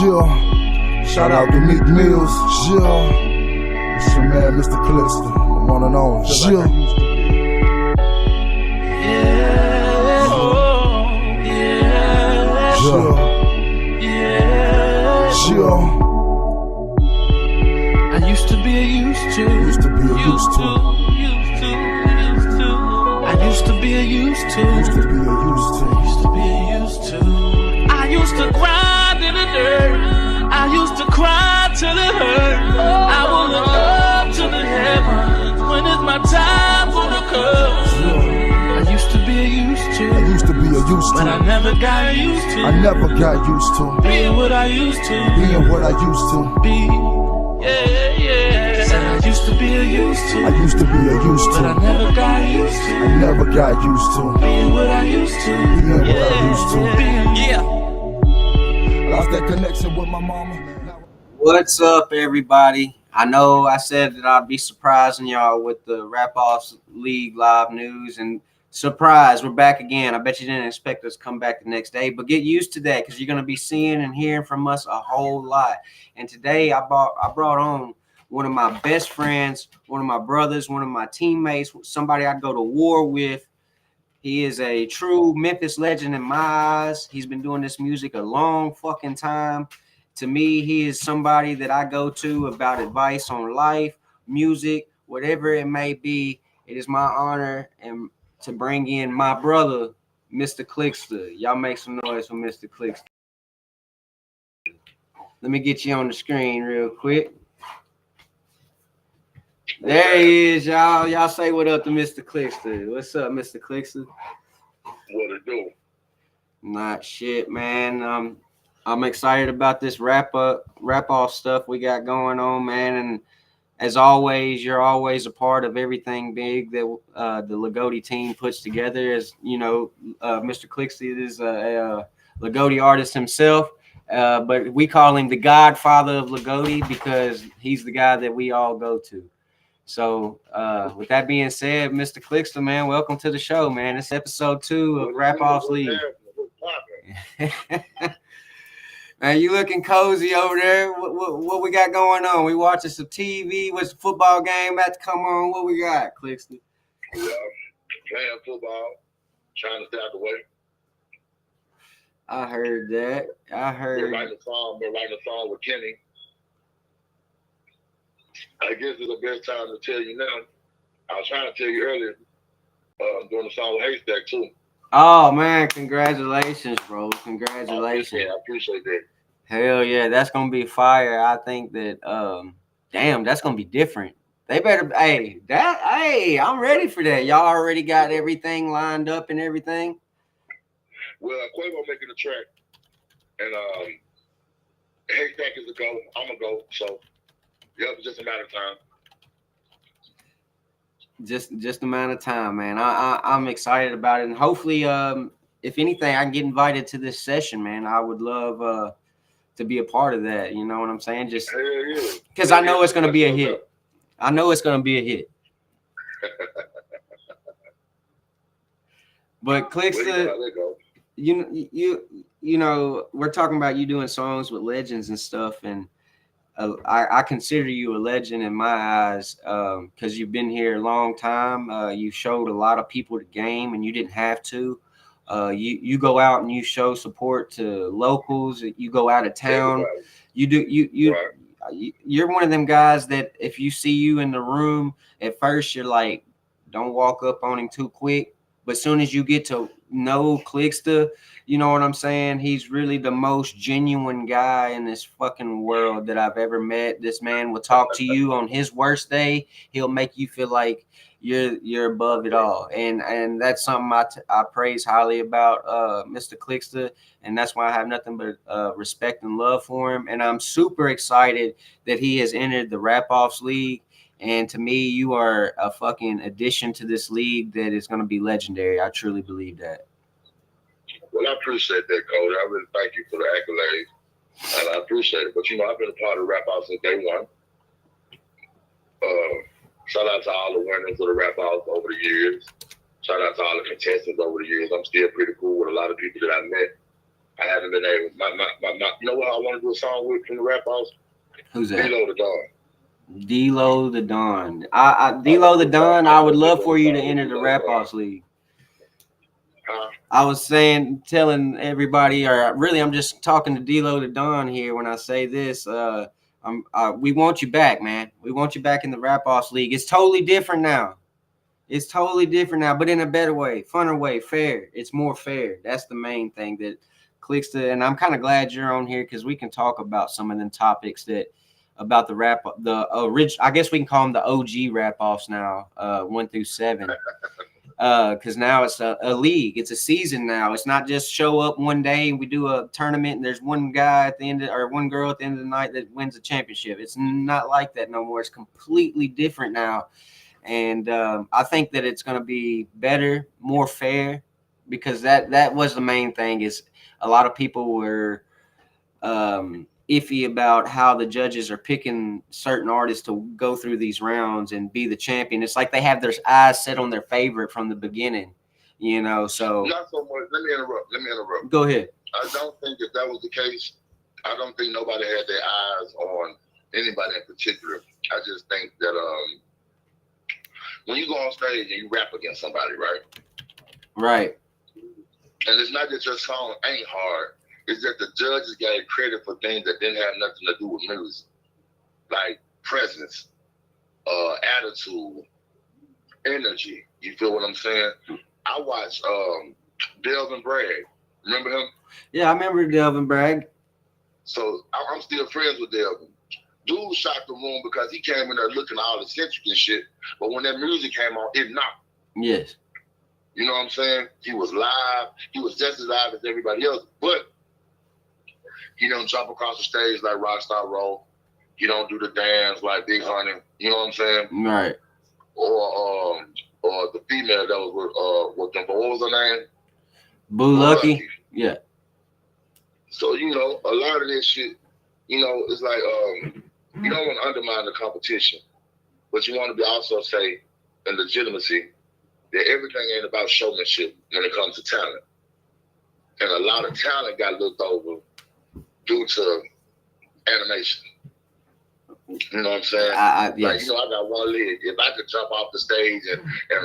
Yeah. Shout out to Meek Mills. Yeah. It's your man, Mr.Kliksta, the one and only. Yeah. I used to be a used to. Used to be a used to. I used to be a used to. Used to be a used to. Used to be a used to. I used to grind in the dirt. I used to cry till it hurt. I will look up to the heavens when it's my time for the curve. I used to be a used to. I used to be a used to. But I never got used to. I never got used to being what I used to. Being what I used to be. Yeah. Said I used to be a used to. I used to be a used to. But I never got used to. I never got used to being what I used to. Being what I used to. Yeah. Lost that connection with my mama. What's up, everybody? I know I said that I'd be surprising y'all with the RapOffs League live news, and surprise, we're back again. I bet you didn't expect us to come back the next day, but get used to that because you're going to be seeing and hearing from us a whole lot. And today I brought on one of my best friends, one of my brothers, one of my teammates, somebody I go to war with. He is a true Memphis legend in my eyes. He's been doing this music a long fucking time. To me, he is somebody that I go to about advice on life, music, whatever it may be. It is my honor and to bring in my brother, Mr.Kliksta. Y'all make some noise for Mr.Kliksta. Let me get you on the screen real quick. There he is, y'all. Y'all say what up to Mr.Kliksta. What's up, Mr.Kliksta? What it do? Not shit, man. I'm excited about this RapOff stuff we got going on, man. And as always, you're always a part of everything big that the Lagodi team puts together. As you know, Mr.Kliksta is a Lagodi artist himself, but we call him the godfather of Lagodi because he's the guy that we all go to. So with that being said, Mr.Kliksta, man, welcome to the show, man. It's episode 2 of RapOffs League. Man, you looking cozy over there. What we got going on? We watching some TV. What's the football game about to come on? What we got, Kliksta? Yeah, playing football, trying to stay out the way. I heard that. I heard. We're writing a song with Kenny. I guess it's the best time to tell you now. I was trying to tell you earlier, I'm doing a song with Haystack too. Oh man, congratulations, bro. Congratulations. Yeah, I appreciate that. Hell yeah, that's gonna be fire. I think that damn, that's gonna be different. They better I'm ready for that. Y'all already got everything lined up and everything. Well, Quavo making the track, and Haystack is a go. I'm a go. So yep, it's just a matter of time. Just a matter of time, man. I'm excited about it, and hopefully, if anything, I can get invited to this session, man. I would love to be a part of that. You know what I'm saying? Just because I know it's gonna be a hit. I know it's gonna be a hit. But Kliksta, you know, we're talking about you doing songs with legends and stuff, and I consider you a legend in my eyes because you've been here a long time. You showed a lot of people the game, and you didn't have to. You go out and you show support to locals. You go out of town. You do you're one of them guys that if you see you in the room at first, you're like, don't walk up on him too quick. But as soon as you get to know Kliksta, you know what I'm saying? He's really the most genuine guy in this fucking world that I've ever met. This man will talk to you on his worst day. He'll make you feel like you're above it all. And that's something I praise highly about Mr.Kliksta. And that's why I have nothing but respect and love for him. And I'm super excited that he has entered the RapOffs League. And to me, you are a fucking addition to this league that is going to be legendary. I truly believe that. Well, I appreciate that, Cody. I really thank you for the accolades, and I appreciate it. But, you know, I've been a part of RapOffs since day one. Shout out to all the winners of the RapOffs over the years. Shout out to all the contestants over the years. I'm still pretty cool with a lot of people that I met. I haven't been able. You know what I want to do a song with from the RapOffs? Who's that? D-Lo the Don. D-Lo the Don. D-Lo the Don, I would love for you to enter the RapOffs League. I was telling everybody, or really, I'm just talking to D-Lo the Don here when I say this. We want you back, man. We want you back in the RapOffs League. It's totally different now. It's totally different now, but in a better way, funner way, fair. It's more fair. That's the main thing that Kliksta, and I'm kind of glad you're on here because we can talk about some of them topics about the original. I guess we can call them the OG RapOffs now, 1 through 7. Because now it's a league, it's a season now. It's not just show up one day and we do a tournament and there's one guy at the end or one girl at the end of the night that wins the championship. It's not like that no more. It's completely different now, and I think that it's going to be better, more fair, because that was the main thing. Is a lot of people were iffy about how the judges are picking certain artists to go through these rounds and be the champion. It's like they have their eyes set on their favorite from the beginning, you know. So not so much. Let me interrupt. Go ahead. I don't think that was the case. I don't think nobody had their eyes on anybody in particular. I just think that when you go on stage and you rap against somebody, right, and it's not that your song ain't hard. Is that the judges gave credit for things that didn't have nothing to do with music, like presence, attitude, energy. You feel what I'm saying? I watched Delvin Bragg. Remember him? Yeah, I remember Delvin Bragg. So I'm still friends with Delvin. Dude shocked the room because he came in there looking all eccentric and shit. But when that music came on, it knocked. Yes. You know what I'm saying? He was live. He was just as live as everybody else. But he don't jump across the stage like Rockstar Roll. He don't do the dance like Big Honey. You know what I'm saying? Right. Or the female that was with them. What was her name? Boo Lucky. Yeah. So, you know, a lot of this shit, you know, it's like you don't want to undermine the competition, but you want to be also say in legitimacy that everything ain't about showmanship when it comes to talent. And a lot of talent got looked over due to animation. You know what I'm saying? Yes. Like, you know, I got one leg. If I could jump off the stage and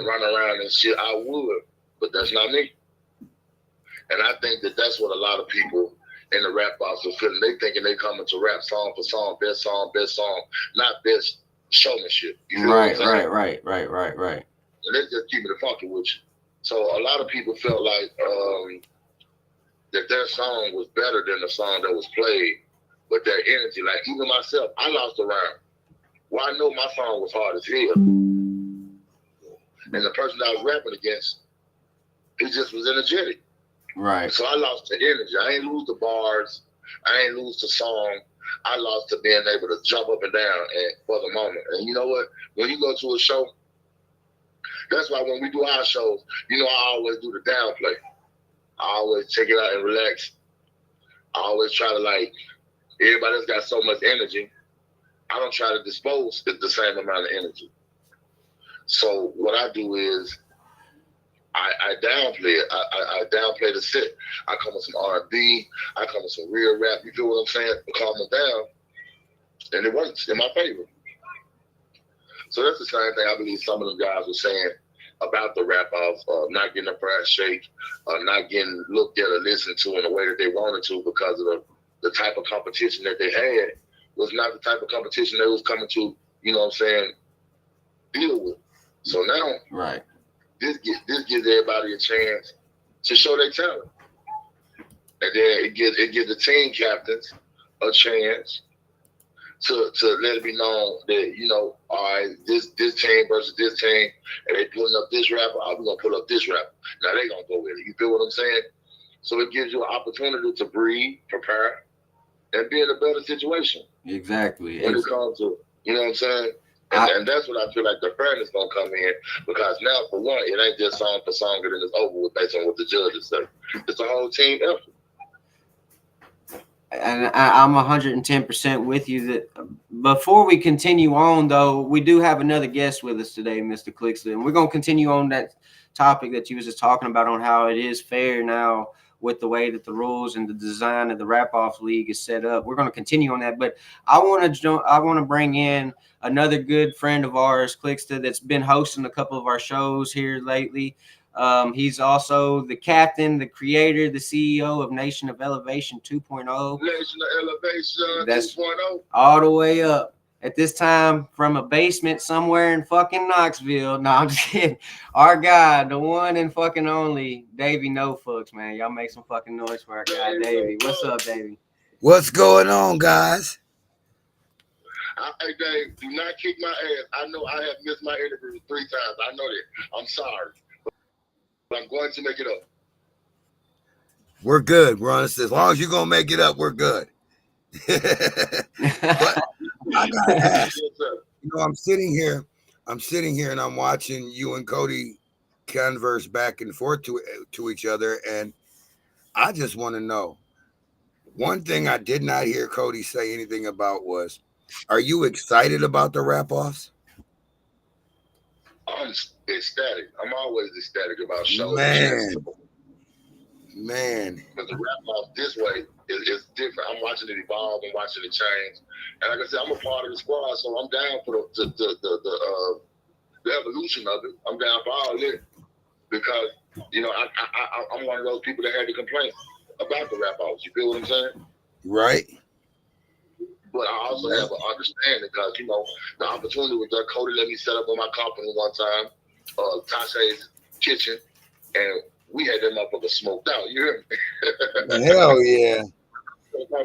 run around and shit, I would. But that's not me. And I think that that's what a lot of people in the RapOffs are feeling. They thinking they coming to rap song for song, best song, not best showmanship. You feel right. And let's just keep it funky with you. So a lot of people felt like that their song was better than the song that was played, but their energy, like even myself, I lost a round. Well, I know my song was hard as hell. And the person I was rapping against, he just was energetic. Right. So I lost the energy. I ain't lose the bars. I ain't lose the song. I lost to being able to jump up and down for the moment. And you know what? When you go to a show, that's why when we do our shows, you know, I always do the downplay. I always check it out and relax. I always try to, like, everybody that's got so much energy, I don't try to dispose the same amount of energy. So what I do is I downplay it. I downplay the set. I come with some R&B. I come with some real rap. You feel what I'm saying? Calm it down. And it works in my favor. So that's the same thing I believe some of them guys were saying about the RapOffs, not getting a price shake, not getting looked at or listened to in the way that they wanted to because of the type of competition that they had was not the type of competition they was coming to, you know what I'm saying, deal with. So now, right, this gives everybody a chance to show their talent. And then it gives the team captains a chance to let it be known that, you know, all right, this team versus this team, and they putting up this rapper, I'm gonna put up this rapper. Now they gonna go with it. You feel what I'm saying? So it gives you an opportunity to breathe, prepare, and be in a better situation. Exactly. When it comes to, you know what I'm saying? And that's what I feel like the fairness gonna come in, because now for one, it ain't just song for song and then it's over with based on what the judges say. It's a whole team effort. And I'm 110% with you. That before we continue on, though, we do have another guest with us today, Mr. Kliksta, and we're gonna continue on that topic that you was just talking about on how it is fair now with the way that the rules and the design of the RapOffs League is set up. We're going to continue on that, but I want to bring in another good friend of ours, Kliksta, that's been hosting a couple of our shows here lately. He's also the captain, the creator, the CEO of Nation of Elevation 2.0. Nation of Elevation That's 2.0. all the way up. At this time, from a basement somewhere in fucking Knoxville. No, I'm just kidding. Our guy, the one and fucking only, Davy NoFuks, man. Y'all make some fucking noise for our guy, Davy. What's up, Davy? What's going on, guys? Hey, Dave, do not kick my ass. I know I have missed my interview 3 times. I know that. I'm sorry. But I'm going to make it up. We're good. We're honest. As long as you're going to make it up, we're good. But I gotta ask, I'm sitting here and I'm watching you and Cody converse back and forth to each other, and I just want to know, one thing I did not hear Cody say anything about was, are you excited about the RapOffs? I'm ecstatic. I'm always ecstatic about shows. Man. But the RapOffs this way is different. I'm watching it evolve. I'm watching it change. And like I said, I'm a part of the squad, so I'm down for the evolution of it. I'm down for all of it because, I'm one of those people that had to complain about the RapOffs. You feel what I'm saying? Right. But I also have an understanding because, the opportunity with that Cody let me set up on my company one time, Tasha's Kitchen, and we had that motherfucker smoked out. You hear me? Hell yeah.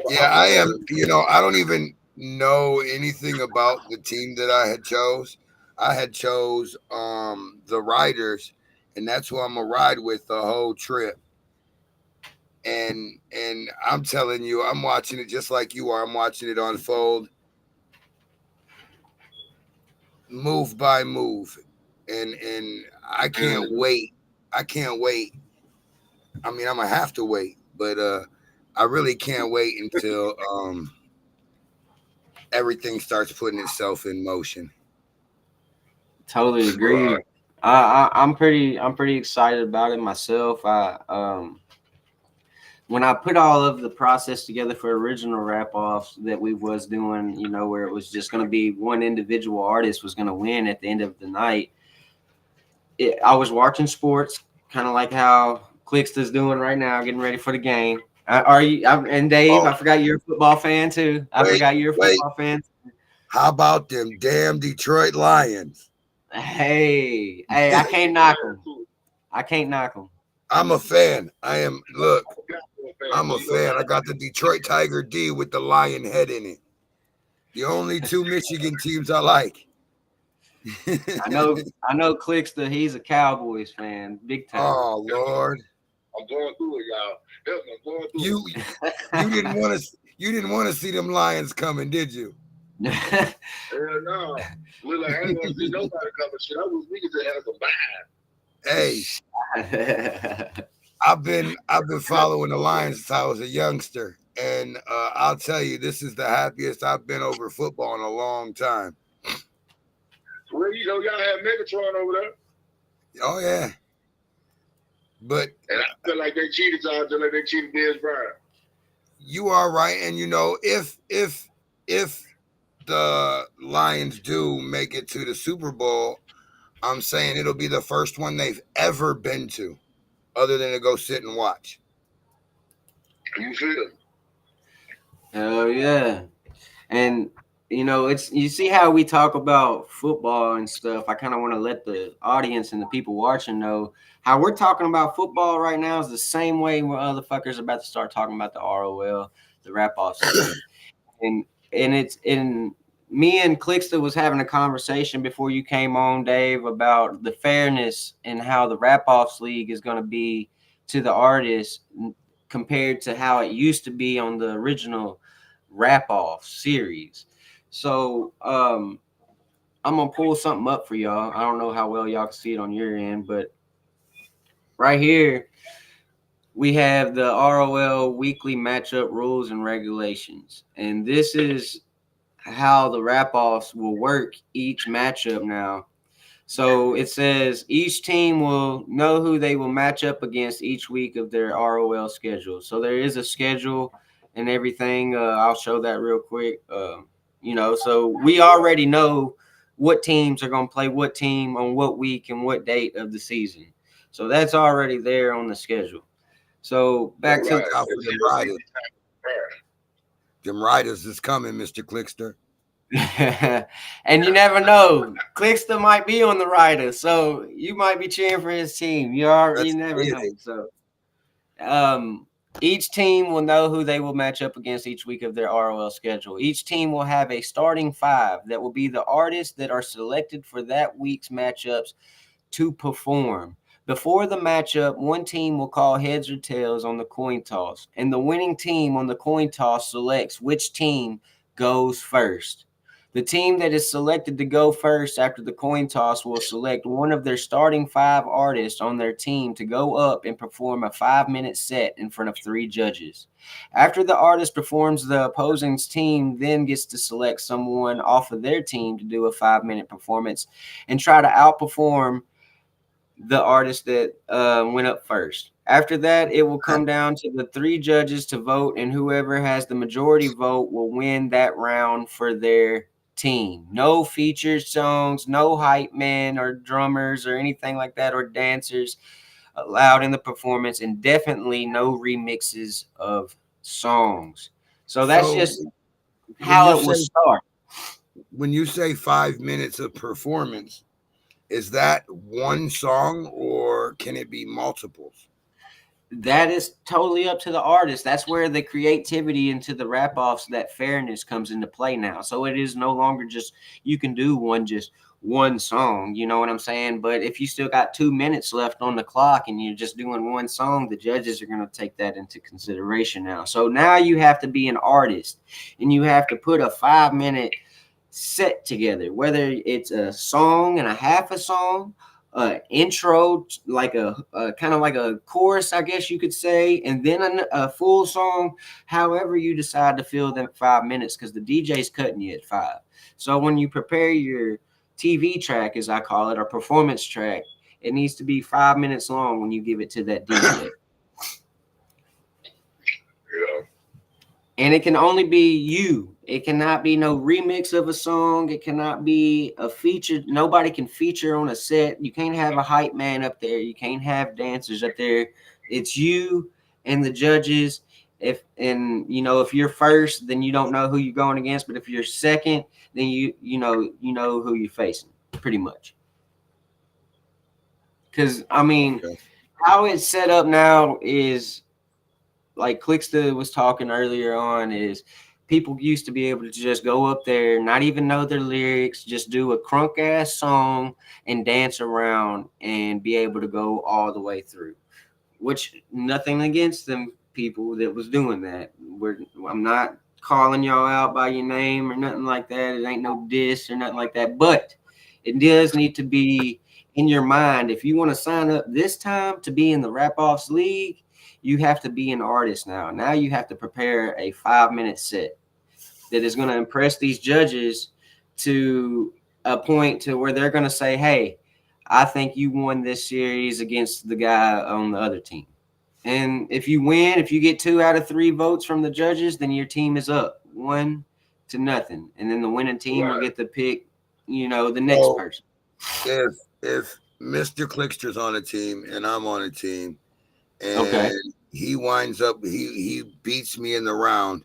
Yeah, I am. I don't even know anything about the team that I had chose. I had chose the Riders, and that's who I'm gonna ride with the whole trip. And I'm telling you, I'm watching it just like you are. I'm watching it unfold, move by move, and I can't wait. I can't wait. I mean, I'm gonna have to wait, but I really can't wait until everything starts putting itself in motion. Totally agree. I'm pretty excited about it myself. When I put all of the process together for original RapOffs that we was doing, where it was just going to be one individual artist was going to win at the end of the night. I was watching sports, kind of like how Kliksta's doing right now, getting ready for the game. Are you? And Dave, I forgot you're a football fan too. I forgot you're a football fan. How about them damn Detroit Lions? Hey, I can't knock them. I can't knock them. I'm a fan. I am. Look, I'm a fan. I got the Detroit Tiger D with the lion head in it. The only 2 Michigan teams I like. I know Kliksta, he's a Cowboys fan, big time. Oh Lord. I'm going through it, y'all. I'm going through it. You didn't want to see them Lions coming, did you? Hell no. Look like I didn't want to see nobody coming. Shit, I was niggas that had some bad. Hey, I've been following the Lions since I was a youngster, and I'll tell you, this is the happiest I've been over football in a long time. Well, y'all have Megatron over there. Oh yeah, but and I feel like they cheated y'all, just like they cheated Dez Bryant. You are right, and if the Lions do make it to the Super Bowl, I'm saying it'll be the first one they've ever been to, other than to go sit and watch. You feel? Oh yeah, and you see how we talk about football and stuff. I kind of want to let the audience and the people watching know how we're talking about football right now is the same way where other fuckers are about to start talking about the ROL, the RapOffs, and it's in. Me and Kliksta was having a conversation before you came on, Dave, about the fairness and how the RapOffs League is going to be to the artists compared to how it used to be on the original RapOffs series. So I'm going to pull something up for y'all. I don't know how well y'all can see it on your end, but right here, we have the ROL weekly matchup rules and regulations. And this is how the RapOffs will work each matchup now. So it says each team will know who they will match up against each week of their ROL schedule. So there is a schedule and everything. I'll show that real quick. So we already know what teams are going to play what team on what week and what date of the season. So that's already there on the schedule. So back to out for them riders. Them riders is coming, Mr. Kliksta. And you never know. Kliksta might be on the rider, so you might be cheering for his team. You never know. So each team will know who they will match up against each week of their ROL schedule. Each team will have a starting 5 that will be the artists that are selected for that week's matchups to perform. Before the matchup, one team will call heads or tails on the coin toss, and the winning team on the coin toss selects which team goes first. The team that is selected to go first after the coin toss will select one of their starting 5 artists on their team to go up and perform a 5-minute set in front of 3 judges. After the artist performs, the opposing team then gets to select someone off of their team to do a 5-minute performance and try to outperform the artist that went up first. After that, it will come down to the 3 judges to vote, and whoever has the majority vote will win that round for their team. No featured songs, no hype men or drummers or anything like that, or dancers allowed in the performance, and definitely no remixes of songs. So that's just how it will start. When you say 5 minutes of performance, is that one song or can it be multiples? That is totally up to the artist. That's where the creativity into the rap-offs, that fairness comes into play now. So it is no longer just you can do one song, you know what I'm saying? But if you still got 2 minutes left on the clock and you're just doing one song, the judges are going to take that into consideration now. So now you have to be an artist and you have to put a 5-minute set together, whether it's a song and a half a song, intro, like a kind of like a chorus, I guess you could say, and then a full song, however you decide to fill them 5 minutes, because the DJ's cutting you at 5. So when you prepare your TV track, as I call it, or performance track, it needs to be 5 minutes long when you give it to that DJ. And it can only be you. It cannot be no remix of a song. It cannot be a feature. Nobody can feature on a set. You can't have a hype man up there. You can't have dancers up there. It's you and the judges. If you're first, then you don't know who you're going against. But if you're second, then you know who you're facing, pretty much. Because how it's set up now is, like Kliksta was talking earlier on, is people used to be able to just go up there, not even know their lyrics, just do a crunk ass song and dance around and be able to go all the way through. Which, nothing against them people that was doing that. I'm not calling y'all out by your name or nothing like that. It ain't no diss or nothing like that. But it does need to be in your mind. If you want to sign up this time to be in the RapOffs League, you have to be an artist now. Now you have to prepare a 5-minute set that is going to impress these judges to a point to where they're going to say, hey, I think you won this series against the guy on the other team. And if you win, if you get 2 out of 3 votes from the judges, then your team is up 1-0. And then the winning team will get to pick, the next person. If Mr. Kliksta's on a team and I'm on a team, and he winds up, he beats me in the round,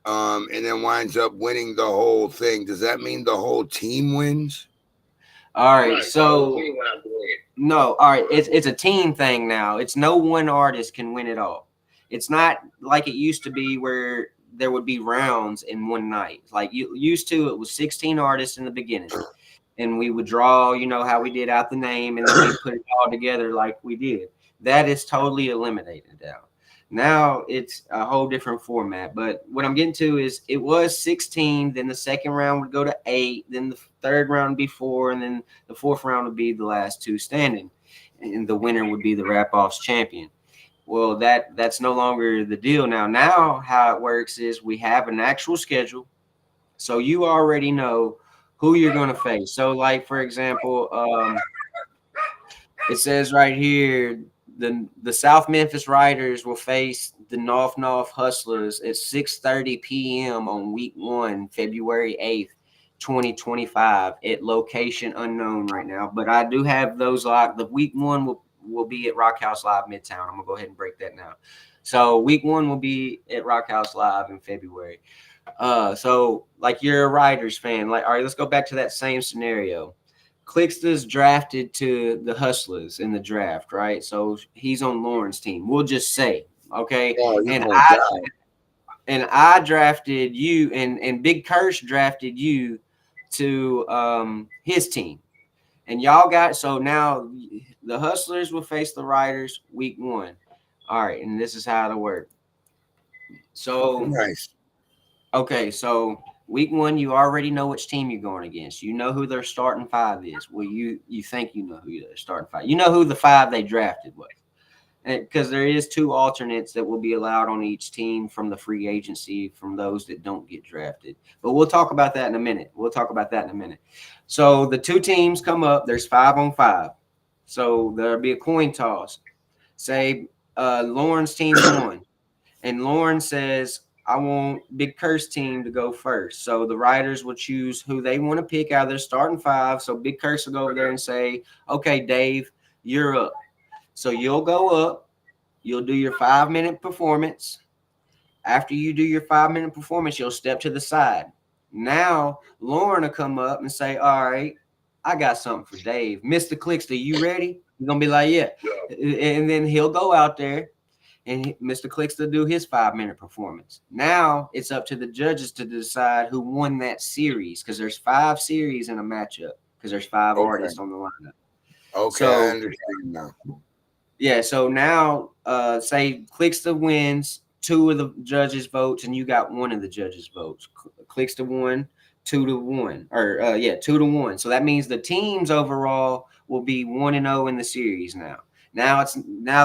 and then winds up winning the whole thing. Does that mean the whole team wins? All right, so no, all right, it's a team thing now. It's no one artist can win it all. It's not like it used to be where there would be rounds in one night. Like you used to, it was 16 artists in the beginning. And we would draw, how we did out the name, and then we put it all together like we did. That is totally eliminated now. Now it's a whole different format. But what I'm getting to is it was 16, then the second round would go to 8, then the third round would be 4, and then the fourth round would be the last 2 standing. And the winner would be the RapOffs champion. Well, that's no longer the deal now. Now how it works is we have an actual schedule. So you already know who you're going to face. So, like, for example, it says right here, the South Memphis Riders will face the North Hustlers at 6:30 p.m. on week 1, February 8th, 2025 at location unknown right now. But I do have those locked. The week 1 will be at Rock House Live Midtown. I'm going to go ahead and break that now. So week 1 will be at Rock House Live in February. So like you're a Riders fan. Like, all right, let's go back to that same scenario. Kliksta's drafted to the Hustlers in the draft, right? So he's on Lauren's team. We'll just say, okay. Oh, and I drafted you, and Big Curse drafted you to his team. And y'all got, so now the Hustlers will face the Riders week 1. All right, and this is how it'll work. So nice. Okay, so week 1, you already know which team you're going against. You know who their starting 5 is. Well, you think you know who their starting 5. You know who the 5 they drafted was. Because there is 2 alternates that will be allowed on each team from the free agency from those that don't get drafted. But we'll talk about that in a minute. So the 2 teams come up. There's 5 on 5. So there'll be a coin toss. Say Lauren's team won. And Lauren says, I want Big Curse team to go first. So the Riders will choose who they want to pick out of their starting 5. So Big Curse will go over there and say, okay, Dave, you're up. So you'll go up. You'll do your 5-minute performance. After you do your 5-minute performance, you'll step to the side. Now Lauren will come up and say, all right, I got something for Dave. Mr.Kliksta, you ready? You're going to be like, yeah. And then he'll go out there. And Mr.Kliksta do his 5-minute performance. Now it's up to the judges to decide who won that series, because there's 5 series in a matchup, because there's 5 artists on the lineup. Okay, so, I understand now. Yeah, so now say Kliksta wins 2 of the judges' votes, and you got 1 of the judges' votes. Kliksta won 2-1, or 2-1. So that means the teams overall will be 1-0 in the series now. Now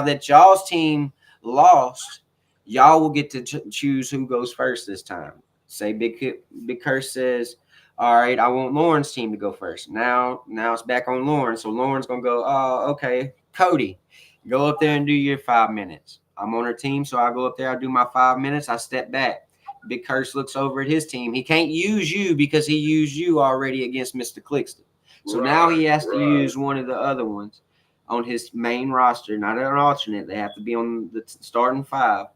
that y'all's team lost, y'all will get to choose who goes first this time. Say Big Curse says, all right, I want Lauren's team to go first. Now it's back on Lauren. So Lauren's going to go, oh, okay, Cody, go up there and do your 5 minutes. I'm on her team, so I go up there, I do my 5 minutes, I step back. Big Curse looks over at his team. He can't use you because he used you already against Mr.Kliksta. So now he has to use one of the other ones on his main roster, not an alternate. They have to be on the starting 5,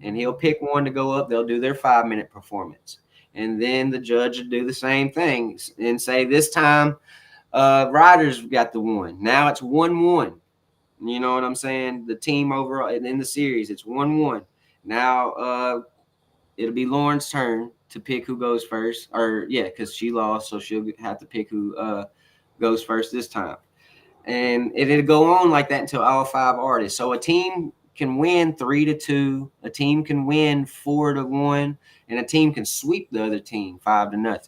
and he'll pick one to go up. They'll do their 5-minute performance, and then the judge will do the same thing and say, this time Riders got the 1. Now it's 1-1. You know what I'm saying? The team overall in the series, it's 1-1. Now it'll be Lauren's turn to pick who goes first, because she lost, so she'll have to pick who goes first this time. And it'll go on like that until all 5 artists. So a team can win 3-2, a team can win 4-1, and a team can sweep the other team 5-0.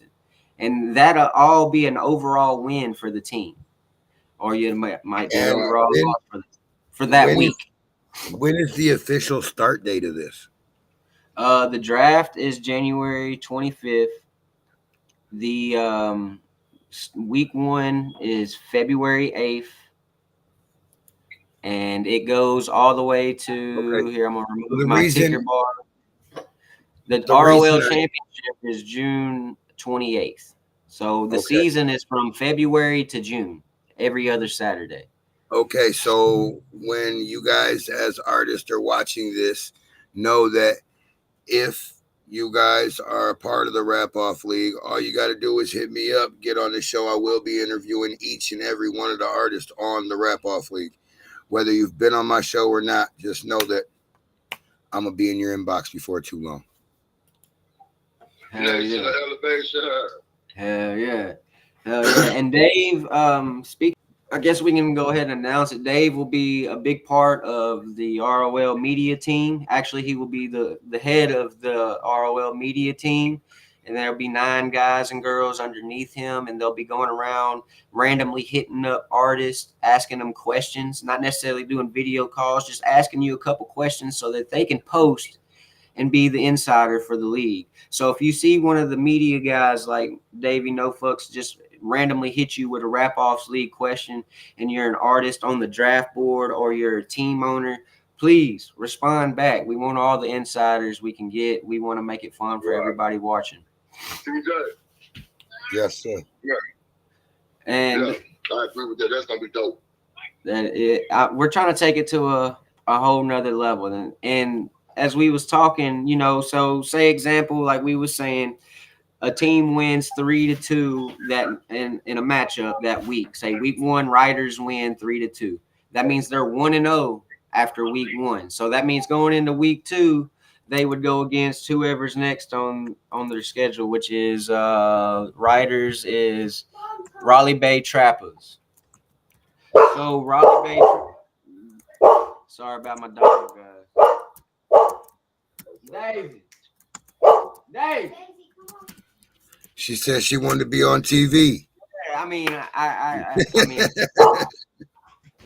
And that'll all be an overall win for the team. Or you might be an overall loss for that week. When is the official start date of this? The draft is January 25th. The week 1 is February 8th, and it goes all the way to here. I'm gonna remove my ticker bar. The ROL championship is June 28th. So the season is from February to June, every other Saturday. Okay, so when you guys as artists are watching this, know that if you guys are a part of the RapOff League, all you got to do is hit me up, get on the show. I will be interviewing each and every one of the artists on the RapOff League. Whether you've been on my show or not, just know that I'm going to be in your inbox before too long. Hell yeah. Hell yeah. Hell yeah. And Dave, I guess we can go ahead and announce it. Dave will be a big part of the ROL media team. Actually, he will be the head of the ROL media team. And there'll be 9 guys and girls underneath him. And they'll be going around randomly hitting up artists, asking them questions, not necessarily doing video calls, just asking you a couple questions so that they can post and be the insider for the league. So if you see one of the media guys like Davy NoFuks just randomly hit you with a RapOffs league question and you're an artist on the draft board or you're a team owner, please respond back. We want all the insiders we can get. We want to make it fun for everybody watching. Yes, sir. Yeah. And I agree with that. That's gonna be dope. We're trying to take it to a whole nother level. And as we was talking, you know, so say example, like we was saying, a team wins 3-2 that in a matchup that week. Say week 1, Riders win 3-2. That means they're 1-0 after week 1. So that means going into week 2, they would go against whoever's next on their schedule, which is Riders is Raleigh Bay Trappers. So Raleigh Bay. Sorry about my dog, guys. Dave. She said she wanted to be on TV. I mean, I mean,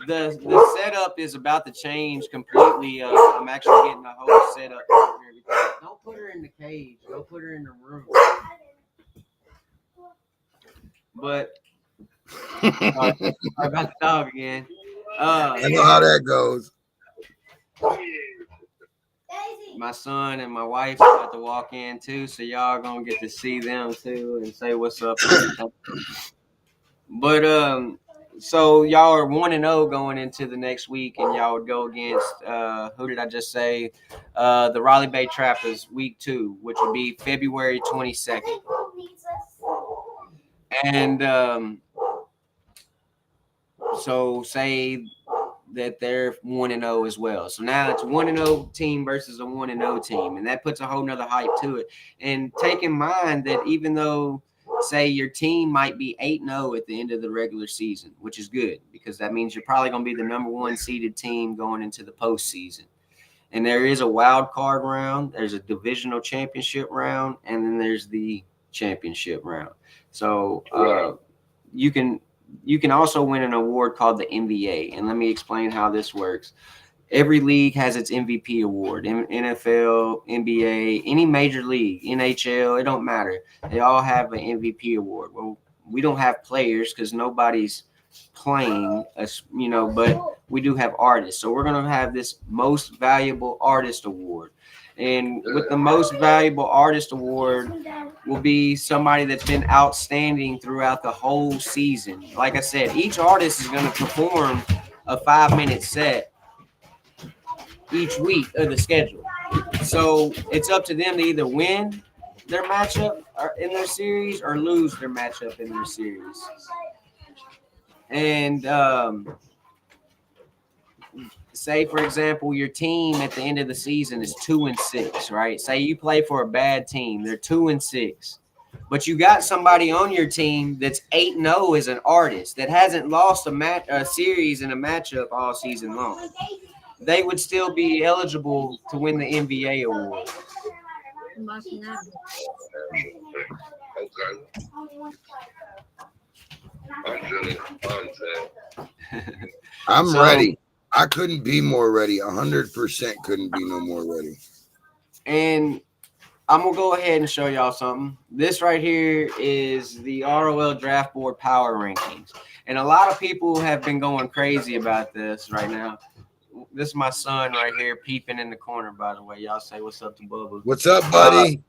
the setup is about to change completely. I'm actually getting a whole setup. Don't put her in the cage. Go put her in the room. But sorry about the dog again. I know how that goes. My son and my wife about to walk in too, so y'all gonna get to see them too and say what's up. But so y'all are 1-0 going into the next week, and y'all would go against who did I just say? The Raleigh Bay Trappers week 2, which would be February 22nd. And so say that they're 1-0 as well. So now it's 1-0 team versus a 1-0 team, and that puts a whole nother hype to it. And take in mind that even though, say, your team might be 8-0 at the end of the regular season, which is good because that means you're probably going to be the number 1 seeded team going into the postseason. And there is a wild card round, there's a divisional championship round, and then there's the championship round. So you can also win an award called the NBA. And let me explain how this works. Every league has its MVP award. NFL, NBA, any major league, NHL, it don't matter. They all have an MVP award. Well, we don't have players because nobody's playing, you know, but we do have artists. So we're going to have this most valuable artist award. And with the most valuable artist award will be somebody that's been outstanding throughout the whole season. Like I said, each artist is going to perform a 5-minute set each week of the schedule. So it's up to them to either win their matchup in their series or lose their matchup in their series. And say, for example, your team at the end of the season is 2-6, right? Say you play for a bad team. They're 2-6. But you got somebody on your team that's 8-0 as an artist that hasn't lost a series in a matchup all season long. They would still be eligible to win the NBA award. I'm ready. I couldn't be more ready. 100% couldn't be no more ready. And I'm going to go ahead and show y'all something. This right here is the ROL Draft Board Power Rankings. And a lot of people have been going crazy about this right now. This is my son right here peeping in the corner, by the way. Y'all say what's up to Bubba. What's up, buddy?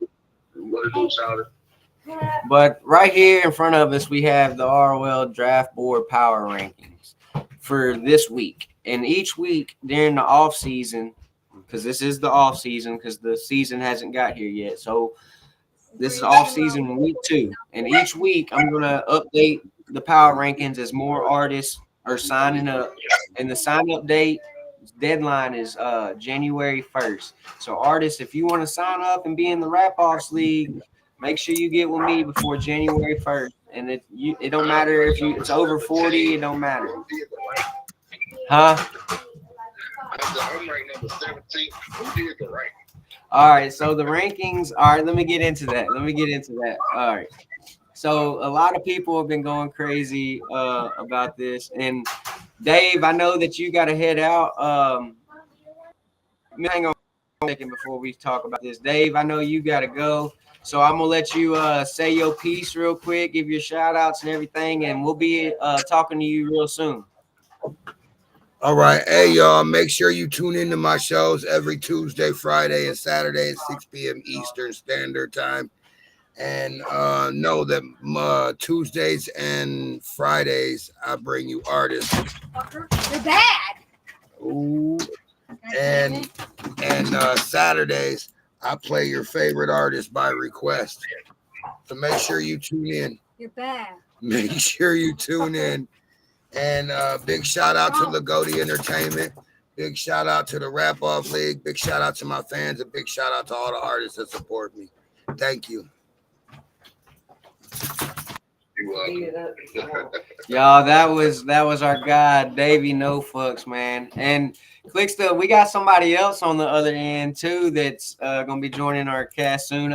But right here in front of us, we have the ROL Draft Board Power Rankings for this week. And each week during the off season, because this is the off season, because the season hasn't got here yet. So this is off season week 2. And each week I'm going to update the power rankings as more artists are signing up. And the sign up date deadline is January 1st. So artists, if you want to sign up and be in the RapOffs League, make sure you get with me before January 1st. And it don't matter if it's over 40, it don't matter. Huh? I'm ranked number 17. Who did the ranking? All right, so the rankings. All right, let me get into that. All right. So a lot of people have been going crazy about this. And Dave, I know that you got to head out. Hang on. second before we talk about this. Dave, I know you got to go. So I'm going to let you say your piece real quick, give your shout outs and everything, and we'll be talking to you real soon. All right. Hey, y'all, make sure you tune into my shows every Tuesday, Friday, and Saturday at 6 p.m. Eastern Standard Time. And know that Tuesdays and Fridays, I bring you artists. You're bad. Ooh. And Saturdays, I play your favorite artist by request. So make sure you tune in. You're bad. Make sure you tune in. And big shout out to Lagodi Entertainment. Big shout out to the RapOff League. Big shout out to my fans. And big shout out to all the artists that support me. Thank you. Y'all, that was our guy, Davy NoFuks, man. And Kliksta, we got somebody else on the other end too that's gonna be joining our cast soon.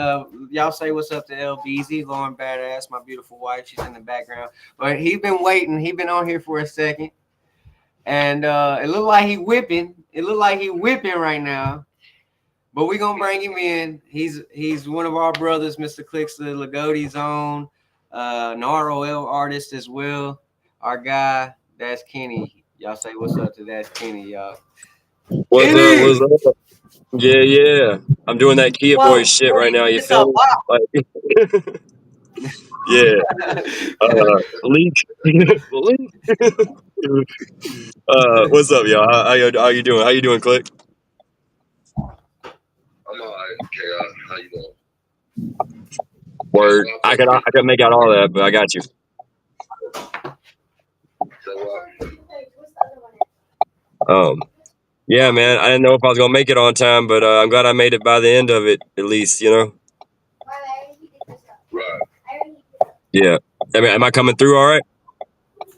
Y'all say what's up to LBZ, Lauren Badass, my beautiful wife. She's in the background. But he's been waiting. He's been on here for a second. And it looked like he whipping. It looked like he whipping right now. But we're gonna bring him in. He's one of our brothers, Mr.Kliksta, Lagodi's own. An ROLLN artist as well. Our guy, ThatsKenny. Y'all say what's up to ThatsKenny, y'all. What's up? What's up? Yeah. I'm doing that Kia boy shit right now. You feel me? Like, yeah. Leak. What's up, y'all? How you doing? How you doing, Click? I'm all right. Okay, how you doing? Word. I can make out all that, but I got you. Yeah, man. I didn't know if I was gonna make it on time, but I'm glad I made it by the end of it, at least, you know. Right. Yeah. I mean, am I coming through all right?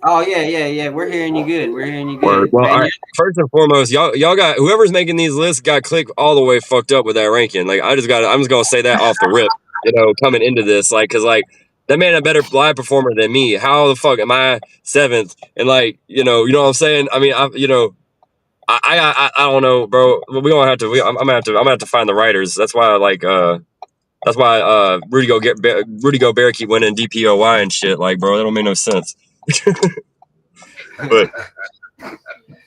Oh yeah. We're hearing you good. Word. Well, man, all right. First and foremost, y'all got whoever's making these lists got Click all the way fucked up with that ranking. Like I'm just gonna say that off the rip, you know, coming into this, like, cause like that man a better live performer than me. How the fuck am I 7th? And like, you know what I'm saying? I mean, I don't know, bro. We gonna have to. I'm gonna have to find the writers. That's why Rudy Gobert keep winning DPOY and shit. Like, bro, that don't make no sense. But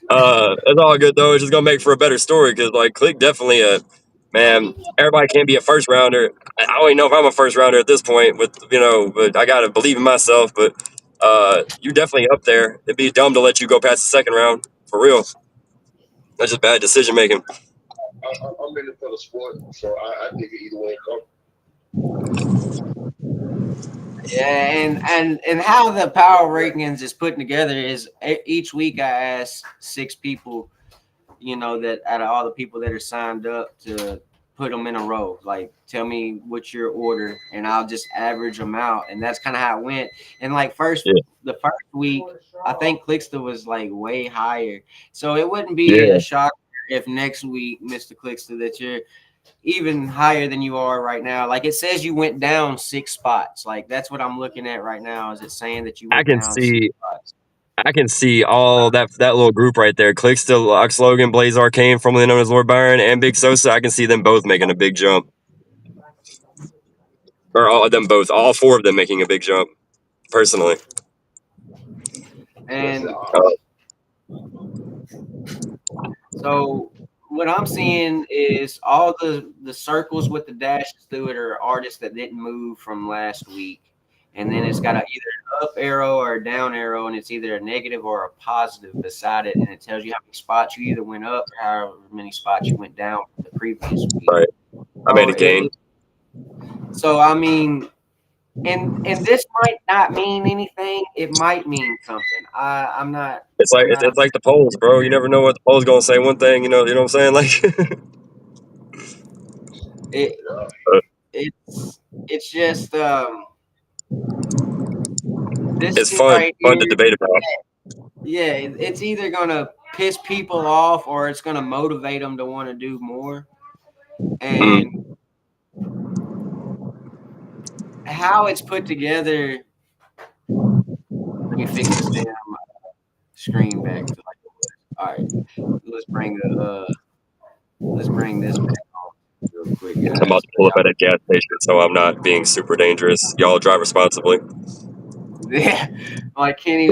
it's all good though. It's just gonna make for a better story because like Click definitely man. Everybody can't be a first rounder. I don't even know if I'm a first rounder at this point. But I gotta believe in myself. But you definitely up there. It'd be dumb to let you go past the second round for real. That's just bad decision making. I'm in it for the sport, so I think either way it comes. Yeah, and how the power rankings is put together is each week I ask 6 people, you know, that out of all the people that are signed up to put them in a row. Like, tell me what's your order, and I'll just average them out, and that's kind of how it went. And like the first week, I think Kliksta was like way higher, so it wouldn't be a shock if next week, Mr.Kliksta, that you're even higher than you are right now. Like it says you went down 6 spots. Like that's what I'm looking at right now. Is it saying that you went down 6 spots? I can see all that little group right there. Kliksta, Lock Slogan, Blaze Arcane, formerly known as Lord Byron, and Big Sosa. I can see them both making a big jump. Or all of them both. All 4 of them making a big jump, personally. And so what I'm seeing is all the circles with the dashes through it are artists that didn't move from last week. And then it's got either an up arrow or a down arrow, and it's either a negative or a positive beside it. And it tells you how many spots you either went up or however many spots you went down from the previous week. Right. I made a gain. So, I mean, and this might not mean anything. It might mean something. I'm not. It's like the polls, bro. You never know what the polls gonna say. One thing, you know what I'm saying? Like, it's just this it's fun to debate about. Yeah, it's either gonna piss people off or it's gonna motivate them to want to do more. And how it's put together. Let me fix this damn screen back to like it was. All right, let's bring this back real quick, guys. I'm about to pull up at a gas station, so I'm not being super dangerous. Y'all drive responsibly. Yeah, like Kenny,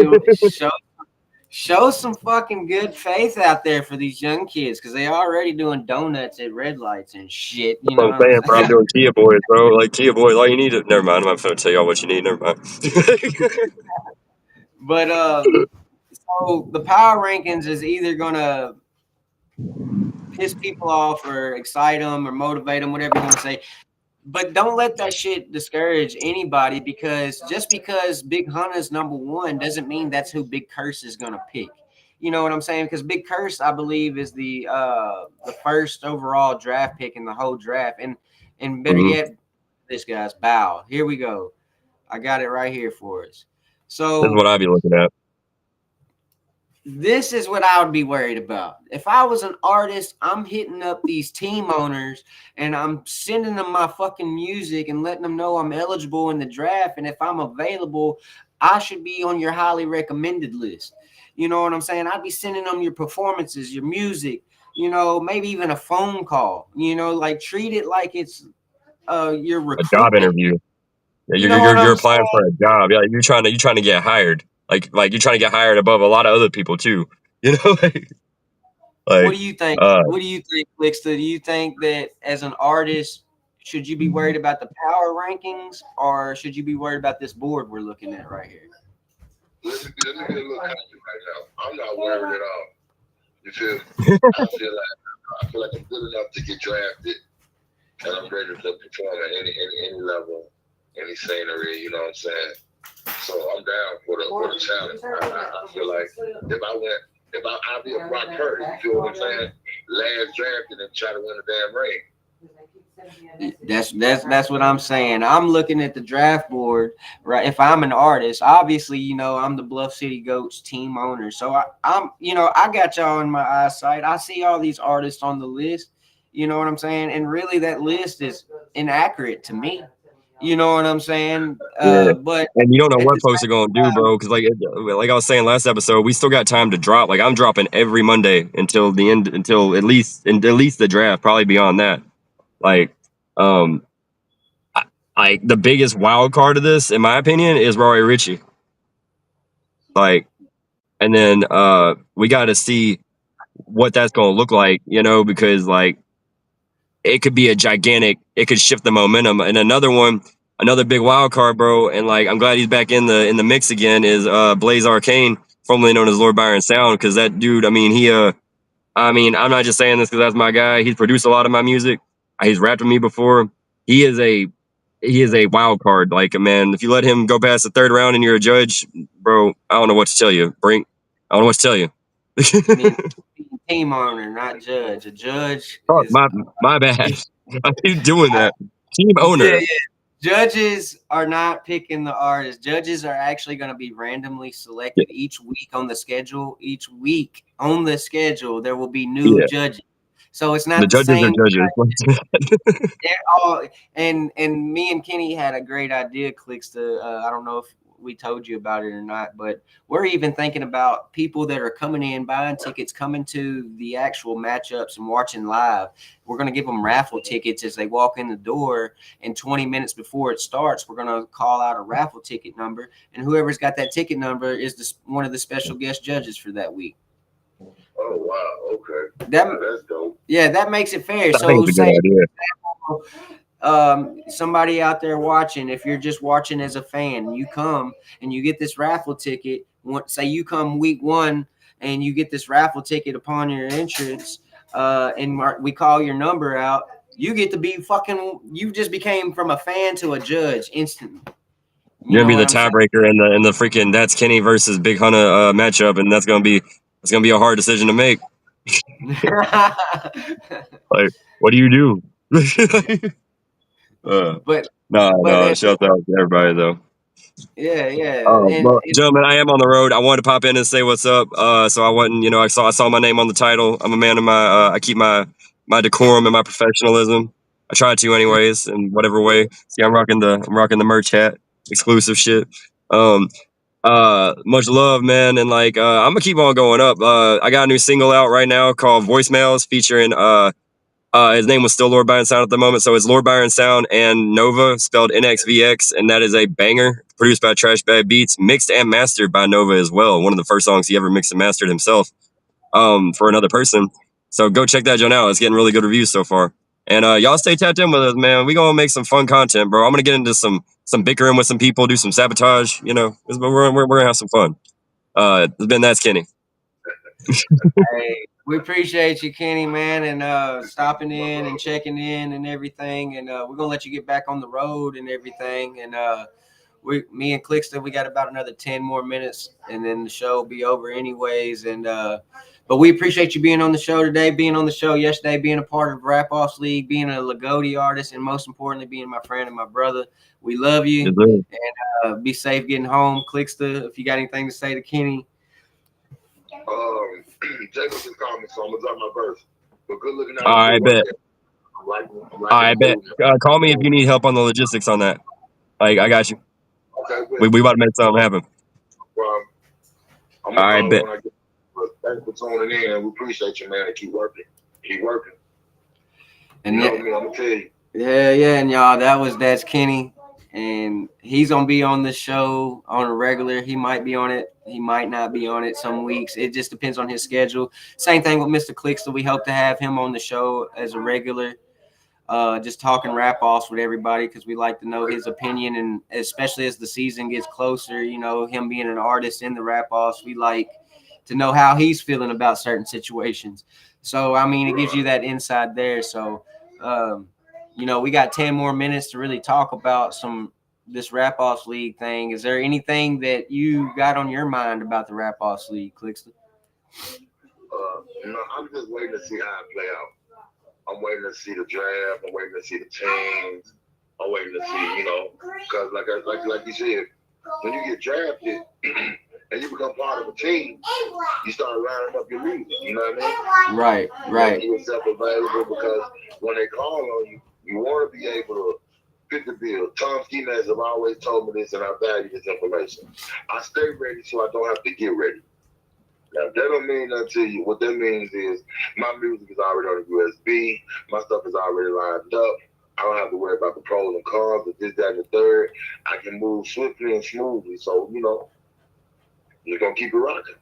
show some fucking good faith out there for these young kids because they already doing donuts at red lights and shit. You That's know what I'm saying, bro. I'm doing Kia Boys, bro. Like Kia Boys, all you need is. Never mind. I'm not gonna tell y'all what you need. Never mind. But so the power rankings is either gonna piss people off or excite them or motivate them, whatever you want to say. But don't let that shit discourage anybody because just because Big Hunter's #1 doesn't mean that's who Big Curse is gonna pick. You know what I'm saying? Because Big Curse, I believe, is the first overall draft pick in the whole draft, and better yet, this guy's bow. Here we go. I got it right here for us. So This is what I'd be looking at. this is what I would be worried about. If I was an artist, I'm hitting up these team owners and I'm sending them my fucking music and letting them know I'm eligible in the draft. And if I'm available, I should be on your highly recommended list. You know what I'm saying? I'd be sending them your performances, your music, you know, maybe even a phone call, you know, like treat it like it's your A job recruitment. interview. Yeah, You know what I'm you're applying saying? for a job. Yeah, you're trying to get hired. Like you're trying to get hired above a lot of other people too. You know, What do you think? What do you think, Kliksta? Do you think that as an artist, should you be worried about the power rankings or should you be worried about this board we're looking at right here? Let me get a little country right now. I'm not worried at all. You feel me? I feel like I'm good enough to get drafted, and I'm ready to perform at any level, any scenery. You know what I'm saying? So I'm down for the challenge. I feel like if I'll be a Brock Purdy, you feel what I'm saying? Last drafted and try to win a damn ring. That's what I'm saying. I'm looking at the draft board, right? If I'm an artist, obviously, you know, I'm the Bluff City Goats team owner. So I'm, you know, I got y'all in my eyesight. I see all these artists on the list. You know what I'm saying? And really that list is inaccurate to me. You know what I'm saying? Yeah. But And you don't know at what the folks are gonna do, bro. Because like I was saying last episode, we still got time to drop. Like I'm dropping every Monday until the end, until at least the draft, probably beyond that. Like, the biggest wild card of this, in my opinion, is Rory Ritchie. Like, and then we got to see what that's gonna look like, you know, because like it could be it could shift the momentum. And another big wild card, bro. And like I'm glad he's back in the mix again. Is Blaze Arcane, formerly known as Lord Byron Sound, because that dude, I mean, I'm not just saying this because that's my guy. He's produced a lot of my music. He's rapped with me before. He is a wild card. Like, man, if you let him go past the third round and you're a judge, bro, I don't know what to tell you. I don't know what to tell you. I mean, team owner, not judge. A judge Oh, is my bad. I keep doing that. Team owner. Yeah. Judges are not picking the artist. Judges are actually going to be randomly selected each week on the schedule. Each week on the schedule, there will be new judges. So it's not the judges same. are judges. They're all, and me and Kenny had a great idea, Kliksta. I don't know if we told you about it or not, but we're even thinking about people that are coming in, buying tickets, coming to the actual matchups and watching live. We're going to give them raffle tickets as they walk in the door, and 20 minutes before it starts, we're going to call out a raffle ticket number, and whoever's got that ticket number is one of the special guest judges for that week. Oh wow! Okay, that's dope. Yeah, that makes it fair. I think it's a good idea. Somebody out there watching, if you're just watching as a fan, you come and you get this raffle ticket. Say you come week 1 and you get this raffle ticket upon your entrance, and we call your number out. You get to be you just became from a fan to a judge instantly. You're gonna be the tiebreaker in the freaking ThatsKenny versus Big Hunter matchup, and it's gonna be a hard decision to make. Like, what do you do? Shout out to everybody though. Yeah. Well, gentlemen, I am on the road. I wanted to pop in and say what's up. So I wasn't, I saw my name on the title. I'm a man of my. I keep my decorum and my professionalism. I try to, anyways, in whatever way. See, I'm rocking the merch hat, exclusive shit. Much love, man, and like I'm gonna keep on going up. I got a new single out right now called Voicemails, featuring His name was still Lord Byron Sound at the moment, so it's Lord Byron Sound and Nova, spelled NXVX, and that is a banger, produced by Trash Bag Beats, mixed and mastered by Nova as well. One of the first songs he ever mixed and mastered himself, for another person. So go check that joint out. It's getting really good reviews so far. And y'all stay tapped in with us, man. We gonna make some fun content, bro. I'm gonna get into some bickering with some people, do some sabotage. You know, we're gonna have some fun. It's been ThatsKenny. Hey, we appreciate you, Kenny, man, and stopping in and checking in and everything. And we're gonna let you get back on the road and everything. And me and Kliksta, we got about another 10 more minutes, and then the show will be over anyways. And but we appreciate you being on the show today, being on the show yesterday, being a part of RapOffs League, being a Lagodi artist, and most importantly, being my friend and my brother. We love you, and be safe getting home. Kliksta, if you got anything to say to Kenny. Jacob just called me, so I'm gonna drop my verse. But good looking out. I bet. I bet. Call me if you need help on the logistics on that. I got you. Okay, we about to make something happen. I'm gonna call bet. When I get, thanks for tuning in. We appreciate you, man. And keep working. Keep working. And you know me, I'm gonna tell you. Yeah, and y'all, that was ThatsKenny. And he's gonna be on the show on a regular. He might be on it, he might not be on it some weeks. It just depends on his schedule. Same thing with Mr.Kliksta. We hope to have him on the show as a regular, just talking RapOffs with everybody, because we like to know his opinion, and especially as the season gets closer, you know, him being an artist in the RapOffs, we like to know how he's feeling about certain situations. So I mean, it gives you that insight there. So you know, we got 10 more minutes to really talk about this RapOffs League thing. Is there anything that you got on your mind about the RapOffs League, Kliksta? No, I'm just waiting to see how it play out. I'm waiting to see the draft. I'm waiting to see the teams. I'm waiting to see, you know, because like you said, when you get drafted and you become part of a team, you start lining up your music. You know what I mean? Right. Make yourself available, because when they call on you, you want to be able to fit the bill. Tom Ski has always told me this, and I value this information. I stay ready so I don't have to get ready. Now, that don't mean nothing to you. What that means is my music is already on the USB. My stuff is already lined up. I don't have to worry about the pros and cons of this, that, and the third. I can move swiftly and smoothly. So, you know, you're going to keep it rocking.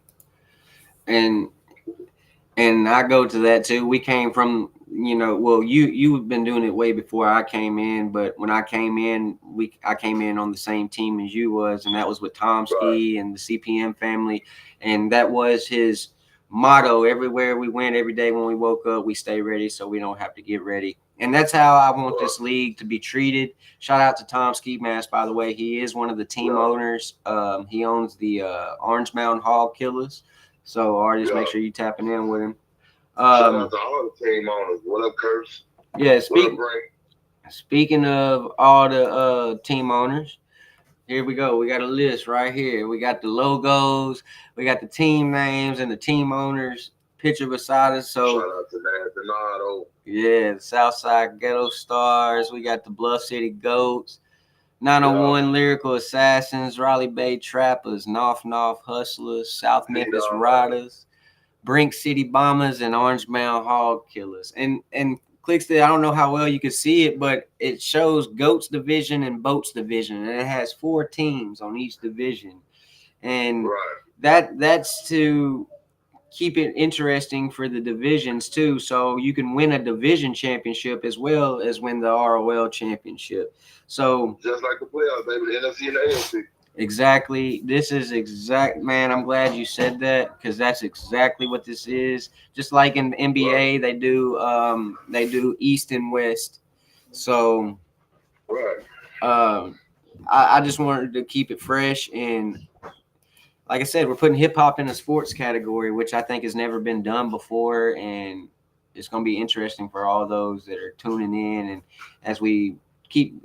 And I go to that too. We came from, you know, well, you've been doing it way before I came in, but when I came in, I came in on the same team as you was, and that was with Tom Ski and the CPM family, and that was his motto. Everywhere we went, every day when we woke up, we stay ready so we don't have to get ready. And that's how I want this league to be treated. Shout out to Tom Ski Mask, by the way. He is one of the team owners. He owns the Orange Mountain Hog Killers. So artists, make sure you tapping in with him. Shout out to all the team owners. What up, Curse? Yeah, speaking of all the team owners, here we go. We got a list right here. We got the logos, we got the team names and the team owners picture beside us. So shout out to Donato. Yeah, the Southside Ghetto Stars. We got the Bluff City Goats, 901 Lyrical Assassins, Raleigh Bay Trappers, North Hustlers, South Memphis Riders, Brink City Bombers, and Orange Mountain Hog Killers. And Kliksta, I don't know how well you can see it, but it shows Goats Division and Boats Division, and it has 4 teams on each division. And that's to keep it interesting for the divisions too, so you can win a division championship as well as win the ROL championship. So just like the playoffs, baby, the NFC and the AFC. Exactly. This is man, I'm glad you said that, because that's exactly what this is. Just like in the NBA, they do East and West. So I just wanted to keep it fresh, and like I said, we're putting hip hop in a sports category, which I think has never been done before, and it's going to be interesting for all those that are tuning in. And as we keep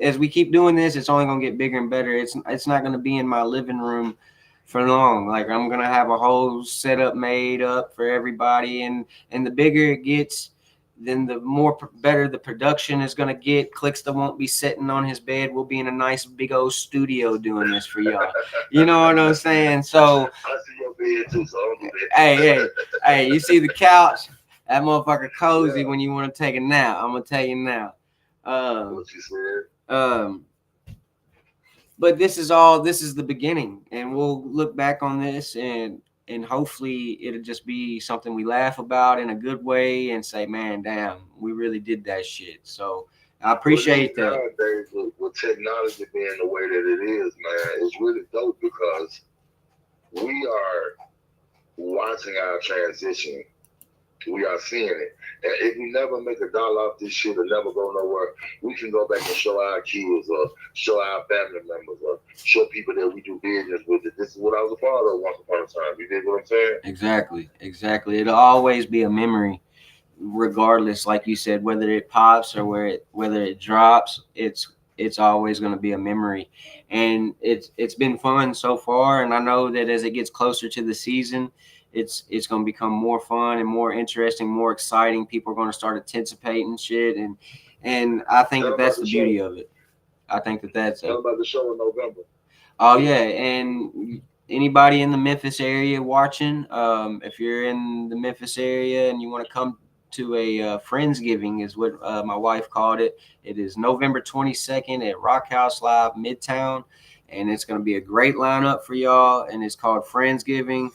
doing this, it's only going to get bigger and better. It's not going to be in my living room for long. Like, I'm going to have a whole setup made up for everybody, and the bigger it gets, then the better the production is going to get. Kliksta won't be sitting on his bed. We'll be in a nice big old studio doing this for y'all. You know what I'm saying? So I see your bed too, so hey, you see the couch? That motherfucker cozy when you want to take a nap. I'm gonna tell you now. What you said? But this is the beginning, and we'll look back on this and hopefully it'll just be something we laugh about in a good way and say, man, damn, we really did that shit. So I appreciate that. Nowadays, with technology being the way that it is, man, it's really dope because we are watching our transition. We are seeing it. And if we never make $1 off this shit or never go nowhere, we can go back and show our kids or show our family members or show people that we do business with it. This is what I was a part of once upon a time. You dig what I'm saying? Exactly. It'll always be a memory, regardless, like you said, whether it pops or whether it drops, it's always going to be a memory. And it's been fun so far, and I know that as it gets closer to the season, it's going to become more fun and more interesting, more exciting. People are going to start anticipating shit, and I think that's the beauty of it. I think that's about the show in November. Oh yeah, and anybody in the Memphis area watching, if you're in the Memphis area and you want to come to a Friendsgiving, is what my wife called it. It is November 22nd at Rock House Live Midtown, and it's going to be a great lineup for y'all, and it's called Friendsgiving,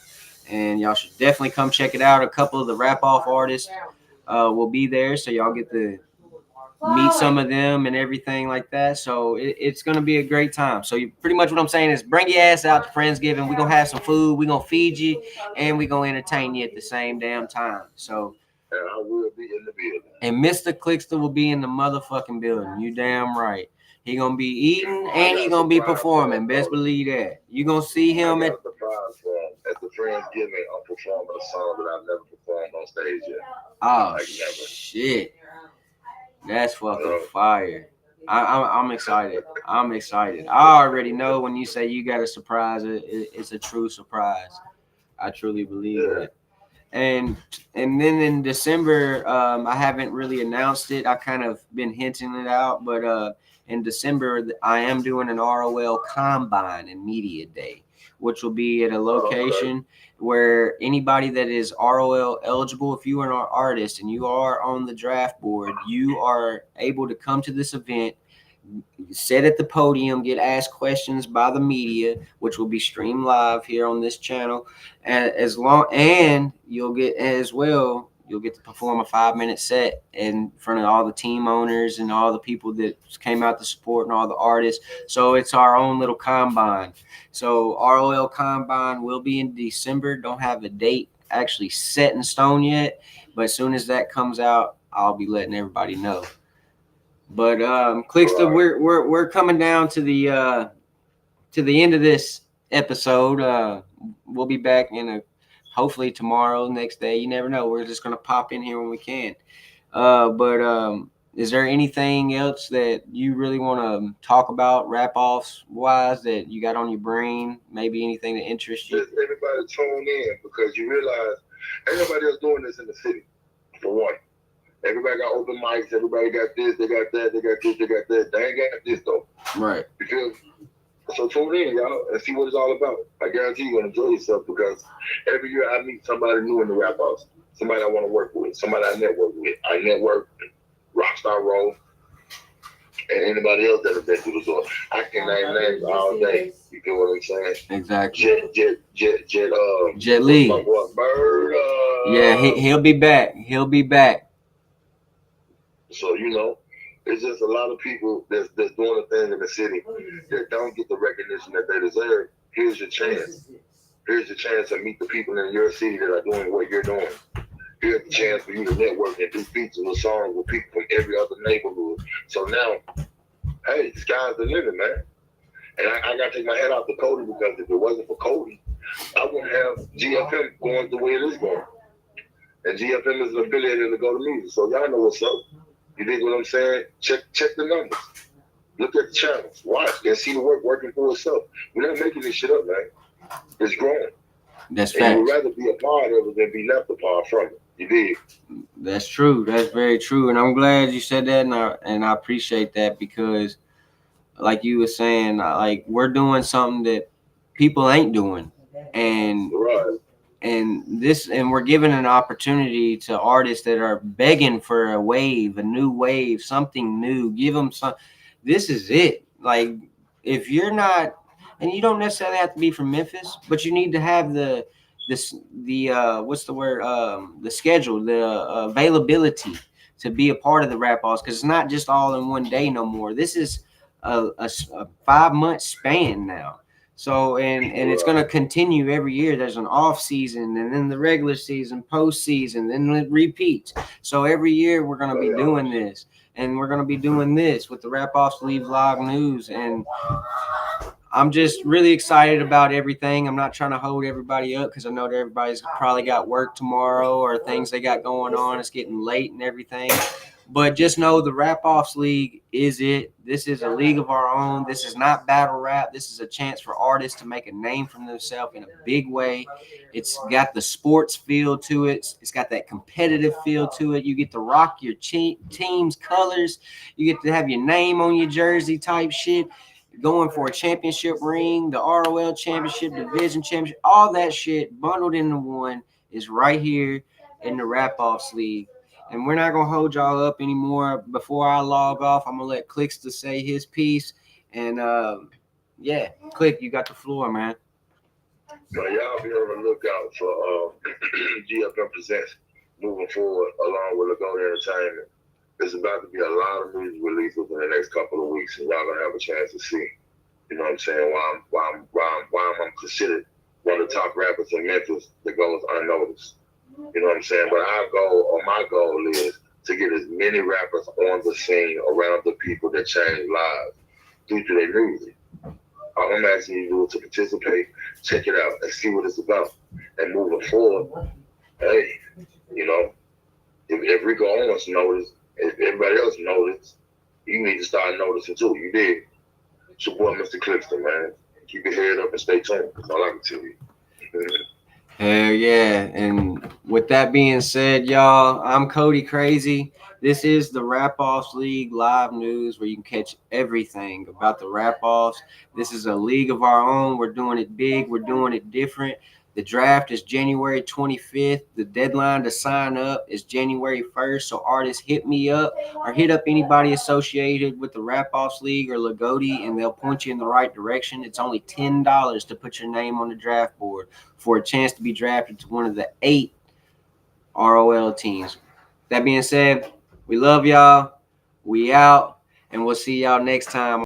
and y'all should definitely come check it out. A couple of the rap-off artists will be there, so y'all get to meet some of them and everything like that. So it's going to be a great time. So pretty much what I'm saying is bring your ass out to Friendsgiving. We're going to have some food. We're going to feed you, and we're going to entertain you at the same damn time. So and I will be in the building. And Mr.Kliksta will be in the motherfucking building. You damn right. He going to be eating and he going to be performing. Best believe that. You going to see him at the Friendsgiving. I'm performing a song that I've never performed on stage yet. Oh, shit. That's fucking fire. I'm excited. I'm excited. I already know when you say you got a surprise, it's a true surprise. I truly believe that. And then in December, I haven't really announced it. I kind of been hinting it out, but in December, I am doing an ROL Combine and Media Day, which will be at a location where anybody that is ROL eligible, if you are an artist and you are on the draft board, you are able to come to this event, sit at the podium, get asked questions by the media, which will be streamed live here on this channel, and you'll get to perform a 5-minute set in front of all the team owners and all the people that came out to support and all the artists. So it's our own little combine. So ROL Combine will be in December. Don't have a date actually set in stone yet, but as soon as that comes out, I'll be letting everybody know. But Kliksta, we're coming down to the end of this episode. We'll be back hopefully tomorrow, next day. You never know. We're just gonna pop in here when we can. But is there anything else that you really want to talk about, RapOffs wise, that you got on your brain? Maybe anything that interests you? Just everybody tune in, because you realize everybody else doing this in the city. For one, everybody got open mics. Everybody got this. They got that. They got this. They got that. They ain't got this though. Right. Because so tune in, y'all, and see what it's all about. I guarantee you're gonna enjoy yourself, because every year I meet somebody new in the rap house. Somebody I want to work with. Somebody I network with. I network Rockstar Roll and anybody else that'll been through the door. I can name names all day. You get what I'm saying? Exactly. Jet Lee. My boy Bird. Yeah, he'll be back. He'll be back. So it's just a lot of people that's doing a thing in the city that don't get the recognition that they deserve. Here's your chance. Here's your chance to meet the people in your city that are doing what you're doing. Here's the chance for you to network and do features or songs with people from every other neighborhood. So now, hey, the sky's the limit, man. And I got to take my head off to Cody, because if it wasn't for Cody, I wouldn't have GFM going the way it is going. And GFM is an affiliate of the Go to Music. So y'all know what's up. You dig what I'm saying? Check the numbers. Look at the channels. Watch and see the work working for itself. We're not making this shit up, man. It's growing. That's fact. And we'd rather be a part of it than be left apart from it. You dig? That's true. That's very true. And I'm glad you said that, and I appreciate that, because like you were saying, like, we're doing something that people ain't doing. And we're giving an opportunity to artists that are begging for a new wave, something new. Give them some. This is it. Like, if you're not, and you don't necessarily have to be from Memphis, but you need to have the what's the word, the schedule, the availability to be a part of the RapOffs, because it's not just all in one day no more. This is a 5-month span now. So and it's going to continue every year. There's an off season, and then the regular season, postseason, then it repeats. So every year we're going to be doing this, and we're going to be doing this with the RapOffs Leave Vlog News. And I'm just really excited about everything. I'm not trying to hold everybody up, because I know that everybody's probably got work tomorrow or things they got going on. It's getting late and everything. But just know the RapOffs League is it. This is a league of our own. This is not battle rap. This is a chance for artists to make a name for themselves in a big way. It's got the sports feel to it. It's got that competitive feel to it. You get to rock your team's colors. You get to have your name on your jersey type shit. Going for a championship ring, the ROL championship, division championship, all that shit bundled into one is right here in the RapOffs League. And we're not gonna hold y'all up anymore. Before I log off, I'm gonna let Kliksta say his piece. And yeah, Klik, you got the floor, man. So y'all be on the lookout for GFM Presents moving forward, along with Lagona Entertainment. There's about to be a lot of music released within the next couple of weeks, and y'all gonna have a chance to see. You know what I'm saying? Why I'm considered one of the top rappers in Memphis that goes unnoticed. You know what I'm saying? But my goal is to get as many rappers on the scene around the people that change lives due to their music. All I'm asking you to do is to participate, check it out, and see what it's about. And moving forward, hey, you know, if Rico Owens noticed, if everybody else noticed, you need to start noticing too. You did. It's your boy, Mr.Kliksta, man. Keep your head up and stay tuned. That's all I can tell you. Hell yeah. And with that being said, y'all, I'm Cody CraZee. This is the RapOffs League live news, where you can catch everything about the RapOffs. This is a league of our own. We're doing it big. We're doing it different. The draft is January 25th. The deadline to sign up is January 1st. So artists, hit me up or hit up anybody associated with the RapOffs League or Lagodi, and they'll point you in the right direction. It's only $10 to put your name on the draft board for a chance to be drafted to one of the 8 ROL teams. That being said, we love y'all. We out, and we'll see y'all next time.